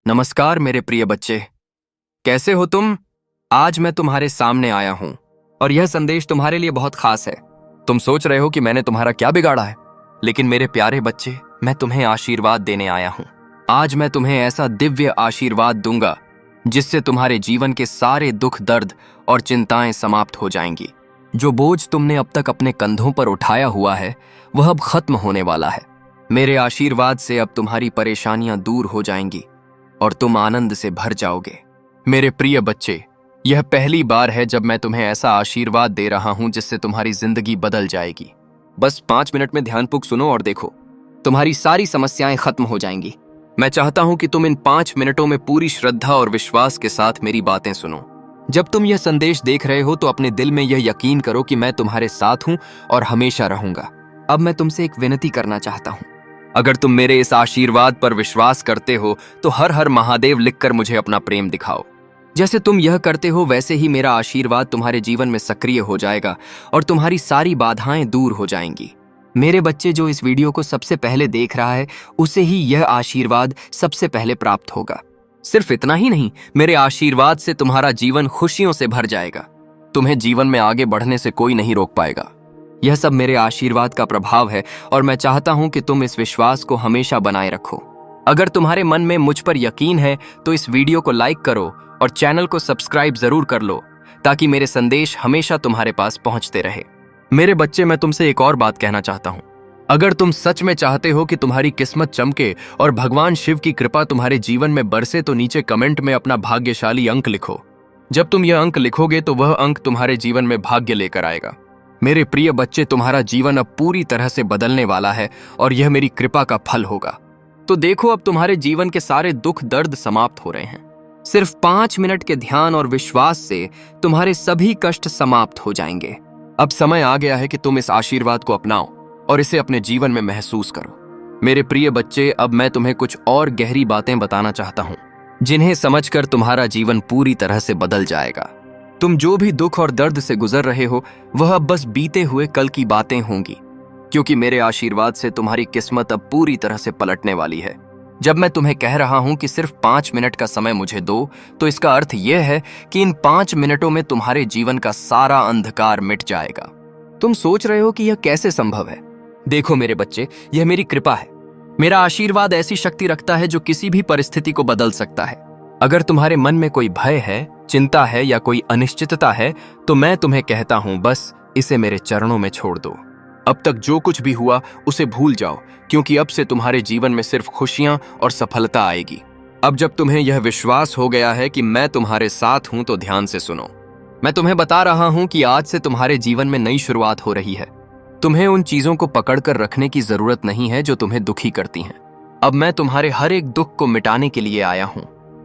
नमस्कार मेरे प्रिय बच्चे, कैसे हो तुम? आज मैं तुम्हारे सामने आया हूं और यह संदेश तुम्हारे लिए बहुत खास है। तुम सोच रहे हो कि मैंने तुम्हारा क्या बिगाड़ा है, लेकिन मेरे प्यारे बच्चे, मैं तुम्हें आशीर्वाद देने आया हूं। आज मैं तुम्हें ऐसा दिव्य आशीर्वाद दूंगा जिससे तुम्हारे जीवन के सारे दुख, दर्द और चिंताएं समाप्त हो जाएंगी। जो बोझ तुमने अब तक अपने कंधों पर उठाया हुआ है, वह अब खत्म होने वाला है। मेरे आशीर्वाद से अब तुम्हारी परेशानियां दूर हो जाएंगी और तुम आनंद से भर जाओगे। मेरे प्रिय बच्चे, यह पहली बार है जब मैं तुम्हें ऐसा आशीर्वाद दे रहा हूं जिससे तुम्हारी जिंदगी बदल जाएगी। बस 5 मिनट में ध्यानपूर्वक सुनो और देखो, तुम्हारी सारी समस्याएं खत्म हो जाएंगी। मैं चाहता हूं कि तुम इन 5 मिनटों में पूरी श्रद्धा और विश्वास के साथ मेरी बातें सुनो। जब तुम यह संदेश देख रहे हो तो अपने दिल में यह यकीन करो कि मैं तुम्हारे साथ हूं और हमेशा रहूंगा। अब मैं तुमसे एक विनती करना चाहता हूं। अगर तुम मेरे इस आशीर्वाद पर विश्वास करते हो तो हर हर महादेव लिखकर मुझे अपना प्रेम दिखाओ। जैसे तुम यह करते हो वैसे ही मेरा आशीर्वाद तुम्हारे जीवन में सक्रिय हो जाएगा और तुम्हारी सारी बाधाएं दूर हो जाएंगी। मेरे बच्चे, जो इस वीडियो को सबसे पहले देख रहा है उसे ही यह आशीर्वाद सबसे पहले प्राप्त होगा। सिर्फ इतना ही नहीं, मेरे आशीर्वाद से तुम्हारा जीवन खुशियों से भर जाएगा। तुम्हें जीवन में आगे बढ़ने से कोई नहीं रोक पाएगा। यह सब मेरे आशीर्वाद का प्रभाव है और मैं चाहता हूं कि तुम इस विश्वास को हमेशा बनाए रखो। अगर तुम्हारे मन में मुझ पर यकीन है तो इस वीडियो को लाइक करो और चैनल को सब्सक्राइब जरूर कर लो ताकि मेरे संदेश हमेशा तुम्हारे पास पहुंचते रहे। मेरे बच्चे, मैं तुमसे एक और बात कहना चाहता हूं। अगर तुम सच में चाहते हो कि तुम्हारी किस्मत चमके और भगवान शिव की कृपा तुम्हारे जीवन में बरसे तो नीचे कमेंट में अपना भाग्यशाली अंक लिखो। जब तुम यह अंक लिखोगे तो वह अंक तुम्हारे जीवन में भाग्य लेकर आएगा। मेरे प्रिय बच्चे, तुम्हारा जीवन अब पूरी तरह से बदलने वाला है और यह मेरी कृपा का फल होगा। तो देखो, अब तुम्हारे जीवन के सारे दुख, दर्द समाप्त हो रहे हैं। सिर्फ 5 मिनट के ध्यान और विश्वास से तुम्हारे सभी कष्ट समाप्त हो जाएंगे। अब समय आ गया है कि तुम इस आशीर्वाद को अपनाओ और इसे अपने जीवन में महसूस करो। मेरे प्रिय बच्चे, अब मैं तुम्हें कुछ और गहरी बातें बताना चाहता हूं जिन्हें समझकर तुम्हारा जीवन पूरी तरह से बदल जाएगा। तुम जो भी दुख और दर्द से गुजर रहे हो वह अब बस बीते हुए कल की बातें होंगी, क्योंकि मेरे आशीर्वाद से तुम्हारी किस्मत अब पूरी तरह से पलटने वाली है। जब मैं तुम्हें कह रहा हूं कि सिर्फ 5 मिनट का समय मुझे दो, तो इसका अर्थ यह है कि इन 5 मिनटों में तुम्हारे जीवन का सारा अंधकार मिट जाएगा। तुम सोच रहे हो कि यह कैसे संभव है? देखो मेरे बच्चे, यह मेरी कृपा है। मेरा आशीर्वाद ऐसी शक्ति रखता है जो किसी भी परिस्थिति को बदल सकता है। अगर तुम्हारे मन में कोई भय है, चिंता है या कोई अनिश्चितता है तो मैं तुम्हें कहता हूं, बस इसे मेरे चरणों में छोड़ दो। अब तक जो कुछ भी हुआ उसे भूल जाओ, क्योंकि अब से तुम्हारे जीवन में सिर्फ खुशियां और सफलता आएगी। अब जब तुम्हें यह विश्वास हो गया है कि मैं तुम्हारे साथ हूं तो ध्यान से सुनो। मैं तुम्हें बता रहा हूं कि आज से तुम्हारे जीवन में नई शुरुआत हो रही है। तुम्हें उन चीजों को पकड़कर रखने की जरूरत नहीं है जो तुम्हें दुखी करती हैं। अब मैं तुम्हारे हर एक दुख को मिटाने के लिए आया हूं।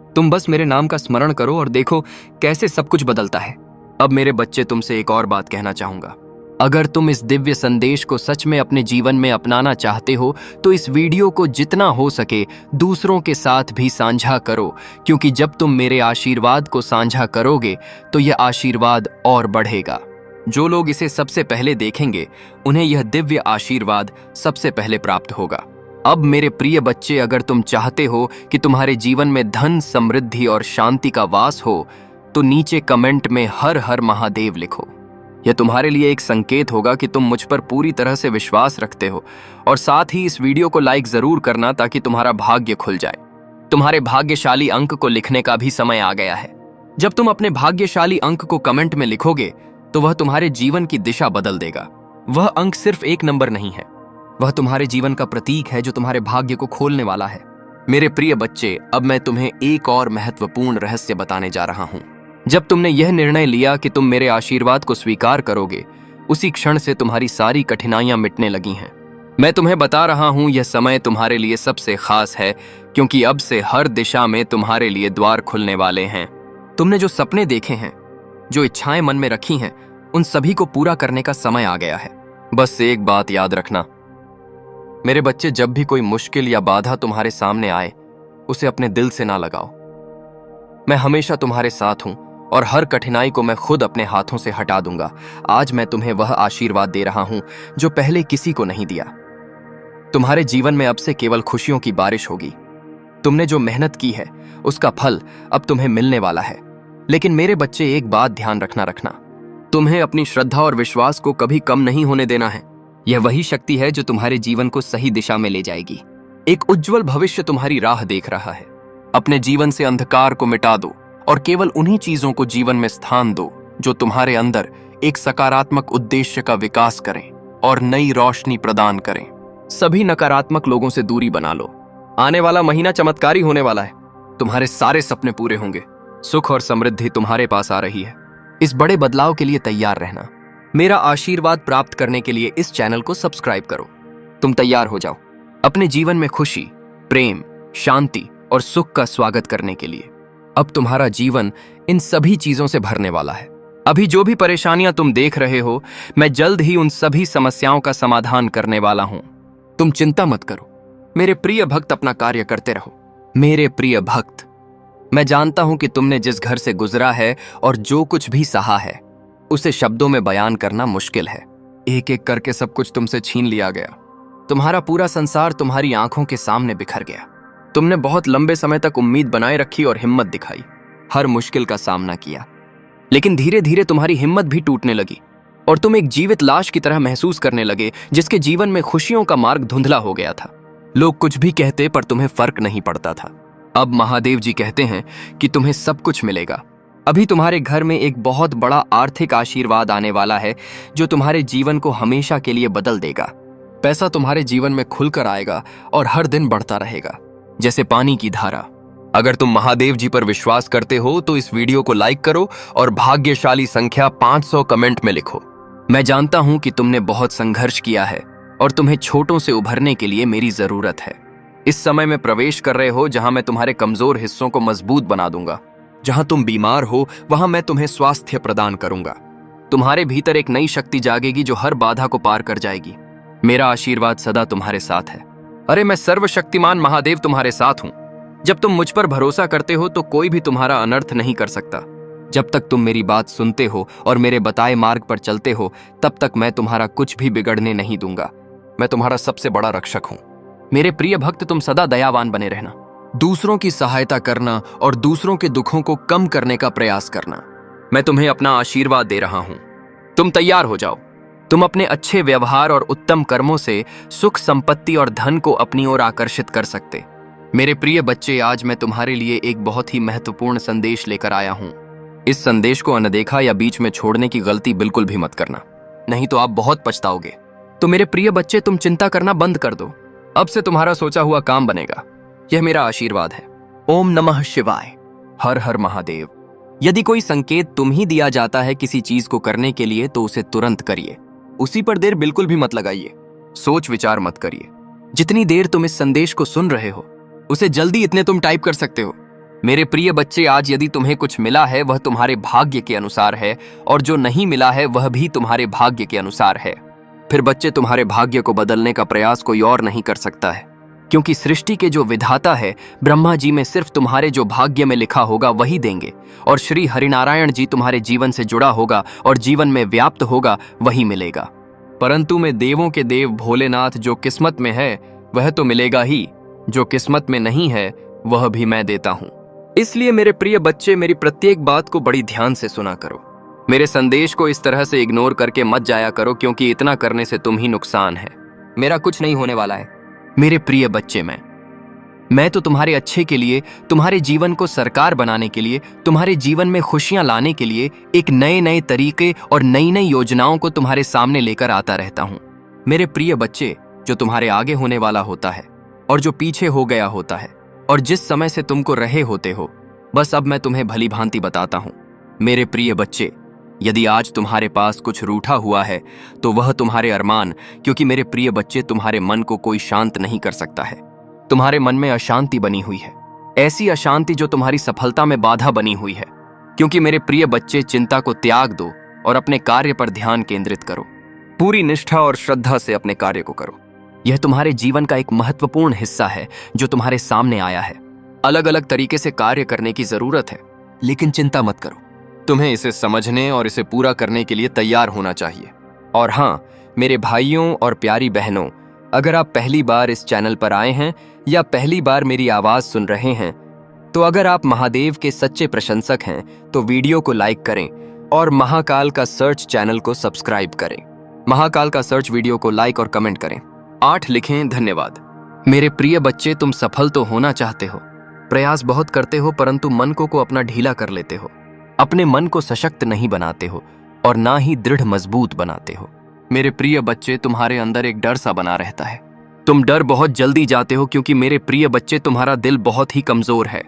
तुम बस मेरे नाम का स्मरण करो और देखो कैसे सब कुछ बदलता है। अब मेरे बच्चे, तुमसे एक और बात कहना चाहूंगा। अगर तुम इस दिव्य संदेश को सच में अपने जीवन में अपनाना चाहते हो तो इस वीडियो को जितना हो सके दूसरों के साथ भी साझा करो, क्योंकि जब तुम मेरे आशीर्वाद को साझा करोगे तो यह आशीर्वाद और बढ़ेगा। जो लोग इसे सबसे पहले देखेंगे उन्हें यह दिव्य आशीर्वाद सबसे पहले प्राप्त होगा। अब मेरे प्रिय बच्चे, अगर तुम चाहते हो कि तुम्हारे जीवन में धन, समृद्धि और शांति का वास हो तो नीचे कमेंट में हर हर महादेव लिखो। यह तुम्हारे लिए एक संकेत होगा कि तुम मुझ पर पूरी तरह से विश्वास रखते हो। और साथ ही इस वीडियो को लाइक जरूर करना ताकि तुम्हारा भाग्य खुल जाए। तुम्हारे भाग्यशाली अंक को लिखने का भी समय आ गया है। जब तुम अपने भाग्यशाली अंक को कमेंट में लिखोगे तो वह तुम्हारे जीवन की दिशा बदल देगा। वह अंक सिर्फ एक नंबर नहीं है, वह तुम्हारे जीवन का प्रतीक है जो तुम्हारे भाग्य को खोलने वाला है। मेरे प्रिय बच्चे, अब मैं तुम्हें एक और महत्वपूर्ण रहस्य बताने जा रहा हूं। जब तुमने यह निर्णय लिया कि तुम मेरे आशीर्वाद को स्वीकार करोगे, उसी क्षण से तुम्हारी सारी कठिनाइयां मिटने लगी हैं। मैं तुम्हें बता रहा हूं, यह समय तुम्हारे लिए सबसे खास है, क्योंकि अब से हर दिशा में तुम्हारे लिए द्वार खुलने वाले हैं। तुमने जो सपने देखे हैं, जो इच्छाएं मन में रखी हैं, उन सभी को पूरा करने का समय आ गया है। बस एक बात याद रखना मेरे बच्चे, जब भी कोई मुश्किल या बाधा तुम्हारे सामने आए उसे अपने दिल से ना लगाओ। मैं हमेशा तुम्हारे साथ हूं और हर कठिनाई को मैं खुद अपने हाथों से हटा दूंगा। आज मैं तुम्हें वह आशीर्वाद दे रहा हूं जो पहले किसी को नहीं दिया। तुम्हारे जीवन में अब से केवल खुशियों की बारिश होगी। तुमने जो मेहनत की है उसका फल अब तुम्हें मिलने वाला है। लेकिन मेरे बच्चे, एक बात ध्यान रखना, तुम्हें अपनी श्रद्धा और विश्वास को कभी कम नहीं होने देना है। यह वही शक्ति है जो तुम्हारे जीवन को सही दिशा में ले जाएगी। एक उज्जवल भविष्य तुम्हारी राह देख रहा है। अपने जीवन से अंधकार को मिटा दो और केवल उन्हीं चीजों को जीवन में स्थान दो जो तुम्हारे अंदर एक सकारात्मक उद्देश्य का विकास करें और नई रोशनी प्रदान करें। सभी नकारात्मक लोगों से दूरी बना लो। आने वाला महीना चमत्कारी होने वाला है। तुम्हारे सारे सपने पूरे होंगे। सुख और समृद्धि तुम्हारे पास आ रही है। इस बड़े बदलाव के लिए तैयार रहना। मेरा आशीर्वाद प्राप्त करने के लिए इस चैनल को सब्सक्राइब करो। तुम तैयार हो जाओ अपने जीवन में खुशी, प्रेम, शांति और सुख का स्वागत करने के लिए। अब तुम्हारा जीवन इन सभी चीजों से भरने वाला है। अभी जो भी परेशानियां तुम देख रहे हो, मैं जल्द ही उन सभी समस्याओं का समाधान करने वाला हूं। तुम चिंता मत करो मेरे प्रिय भक्त, अपना कार्य करते रहो। मेरे प्रिय भक्त, मैं जानता हूं कि तुमने जिस घर से गुजरा है और जो कुछ भी सहा है उसे शब्दों में बयान करना मुश्किल है। एक एक करके सब कुछ तुमसे छीन लिया गया। तुम्हारा पूरा संसार तुम्हारी आंखों के सामने बिखर गया। तुमने बहुत लंबे समय तक उम्मीद बनाए रखी और हिम्मत दिखाई, हर मुश्किल का सामना किया, लेकिन धीरे धीरे तुम्हारी हिम्मत भी टूटने लगी और तुम एक जीवित लाश की तरह महसूस करने लगे जिसके जीवन में खुशियों का मार्ग धुंधला हो गया था। लोग कुछ भी कहते पर तुम्हें फर्क नहीं पड़ता था। अब महादेव जी कहते हैं कि तुम्हें सब कुछ मिलेगा। अभी तुम्हारे घर में एक बहुत बड़ा आर्थिक आशीर्वाद आने वाला है जो तुम्हारे जीवन को हमेशा के लिए बदल देगा। पैसा तुम्हारे जीवन में खुलकर आएगा और हर दिन बढ़ता रहेगा जैसे पानी की धारा। अगर तुम महादेव जी पर विश्वास करते हो तो इस वीडियो को लाइक करो और भाग्यशाली संख्या 500 कमेंट में लिखो। मैं जानता हूं कि तुमने बहुत संघर्ष किया है और तुम्हें छोटों से उभरने के लिए मेरी जरूरत है। इस समय में प्रवेश कर रहे हो जहां मैं तुम्हारे कमजोर हिस्सों को मजबूत बना दूंगा। जहां तुम बीमार हो वहां मैं तुम्हें स्वास्थ्य प्रदान करूंगा। तुम्हारे भीतर एक नई शक्ति जागेगी जो हर बाधा को पार कर जाएगी। मेरा आशीर्वाद सदा तुम्हारे साथ है। अरे मैं सर्वशक्तिमान महादेव तुम्हारे साथ हूं। जब तुम मुझ पर भरोसा करते हो तो कोई भी तुम्हारा अनर्थ नहीं कर सकता। जब तक तुम मेरी बात सुनते हो और मेरे बताए मार्ग पर चलते हो तब तक मैं तुम्हारा कुछ भी बिगड़ने नहीं दूंगा। मैं तुम्हारा सबसे बड़ा रक्षक हूं। मेरे प्रिय भक्त, तुम सदा दयावान बने रहना। दूसरों की सहायता करना और दूसरों के दुखों को कम करने का प्रयास करना। मैं तुम्हें अपना आशीर्वाद दे रहा हूं। तुम तैयार हो जाओ। तुम अपने अच्छे व्यवहार और उत्तम कर्मों से सुख, संपत्ति और धन को अपनी ओर आकर्षित कर सकते। मेरे प्रिय बच्चे, आज मैं तुम्हारे लिए एक बहुत ही महत्वपूर्ण संदेश लेकर आया हूं। इस संदेश को अनदेखा या बीच में छोड़ने की गलती बिल्कुल भी मत करना, नहीं तो आप बहुत पछताओगे। तो मेरे प्रिय बच्चे, तुम चिंता करना बंद कर दो। अब से तुम्हारा सोचा हुआ काम बनेगा। यह मेरा आशीर्वाद है। ओम नमः शिवाय। हर हर महादेव। यदि कोई संकेत तुम ही दिया जाता है किसी चीज को करने के लिए तो उसे तुरंत करिए। उसी पर देर बिल्कुल भी मत लगाइए। सोच विचार मत करिए। जितनी देर तुम इस संदेश को सुन रहे हो उसे जल्दी इतने तुम टाइप कर सकते हो। मेरे प्रिय बच्चे, आज यदि तुम्हें कुछ मिला है वह तुम्हारे भाग्य के अनुसार है और जो नहीं मिला है वह भी तुम्हारे भाग्य के अनुसार है। फिर बच्चे, तुम्हारे भाग्य को बदलने का प्रयास कोई और नहीं कर सकता है, क्योंकि सृष्टि के जो विधाता है ब्रह्मा जी में सिर्फ तुम्हारे जो भाग्य में लिखा होगा वही देंगे, और श्री हरिनारायण जी तुम्हारे जीवन से जुड़ा होगा और जीवन में व्याप्त होगा वही मिलेगा। परंतु मैं देवों के देव भोलेनाथ, जो किस्मत में है वह तो मिलेगा ही, जो किस्मत में नहीं है वह भी मैं देता हूं। इसलिए मेरे प्रिय बच्चे, मेरी प्रत्येक बात को बड़ी ध्यान से सुना करो। मेरे संदेश को इस तरह से इग्नोर करके मत जाया करो, क्योंकि इतना करने से तुम ही नुकसान है। मेरा कुछ नहीं होने वाला है। मेरे प्रिय बच्चे, मैं तो तुम्हारे अच्छे के लिए, तुम्हारे जीवन को सरकार बनाने के लिए, तुम्हारे जीवन में खुशियां लाने के लिए एक नए नए तरीके और नई नई योजनाओं को तुम्हारे सामने लेकर आता रहता हूं। मेरे प्रिय बच्चे, जो तुम्हारे आगे होने वाला होता है और जो पीछे हो गया होता है और जिस समय से तुमको रहे होते हो, बस अब मैं तुम्हें भली भांति बताता हूं। मेरे प्रिय बच्चे, यदि आज तुम्हारे पास कुछ रूठा हुआ है तो वह तुम्हारे अरमान, क्योंकि मेरे प्रिय बच्चे, तुम्हारे मन को कोई शांत नहीं कर सकता है। तुम्हारे मन में अशांति बनी हुई है, ऐसी अशांति जो तुम्हारी सफलता में बाधा बनी हुई है। क्योंकि मेरे प्रिय बच्चे, चिंता को त्याग दो और अपने कार्य पर ध्यान केंद्रित करो। पूरी निष्ठा और श्रद्धा से अपने कार्य को करो। यह तुम्हारे जीवन का एक महत्वपूर्ण हिस्सा है जो तुम्हारे सामने आया है। अलग अलग तरीके से कार्य करने की जरूरत है, लेकिन चिंता मत करो। तुम्हें इसे समझने और इसे पूरा करने के लिए तैयार होना चाहिए। और हाँ, मेरे भाइयों और प्यारी बहनों, अगर आप पहली बार इस चैनल पर आए हैं या पहली बार मेरी आवाज सुन रहे हैं, तो अगर आप महादेव के सच्चे प्रशंसक हैं तो वीडियो को लाइक करें और महाकाल का सर्च चैनल को सब्सक्राइब करें। महाकाल का सर्च वीडियो को लाइक और कमेंट करें। 8 लिखें धन्यवाद। मेरे प्रिय बच्चे, तुम सफल तो होना चाहते हो, प्रयास बहुत करते हो, परंतु मन को अपना ढीला कर लेते हो। अपने मन को सशक्त नहीं बनाते हो और ना ही दृढ़ मजबूत बनाते हो। मेरे प्रिय बच्चे, तुम्हारे अंदर एक डर सा बना रहता है। तुम डर बहुत जल्दी जाते हो क्योंकि मेरे प्रिय बच्चे तुम्हारा दिल बहुत ही कमजोर है।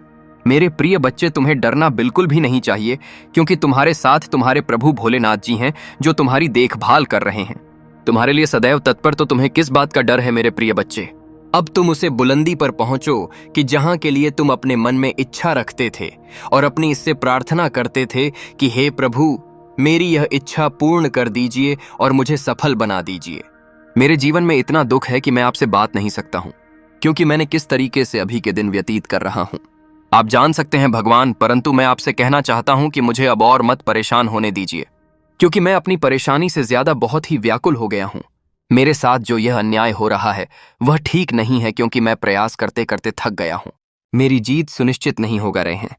मेरे प्रिय बच्चे, तुम्हें डरना बिल्कुल भी नहीं चाहिए क्योंकि तुम्हारे साथ तुम्हारे प्रभु भोलेनाथ जी हैं जो तुम्हारी देखभाल कर रहे हैं, तुम्हारे लिए सदैव तत्पर। तो तुम्हें किस बात का डर है मेरे प्रिय बच्चे? अब तुम उसे बुलंदी पर पहुंचो कि जहां के लिए तुम अपने मन में इच्छा रखते थे और अपनी इससे प्रार्थना करते थे कि हे प्रभु, मेरी यह इच्छा पूर्ण कर दीजिए और मुझे सफल बना दीजिए। मेरे जीवन में इतना दुख है कि मैं आपसे बात नहीं सकता हूं, क्योंकि मैंने किस तरीके से अभी के दिन व्यतीत कर रहा हूं। आप जान सकते हैं भगवान, परंतु मैं आपसे कहना चाहता हूं कि मुझे अब और मत परेशान होने दीजिए, क्योंकि मैं अपनी परेशानी से ज्यादा बहुत ही व्याकुल हो गया हूं। मेरे साथ जो यह अन्याय हो रहा है वह ठीक नहीं है, क्योंकि मैं प्रयास करते करते थक गया हूं। मेरी जीत सुनिश्चित नहीं हो रहे हैं।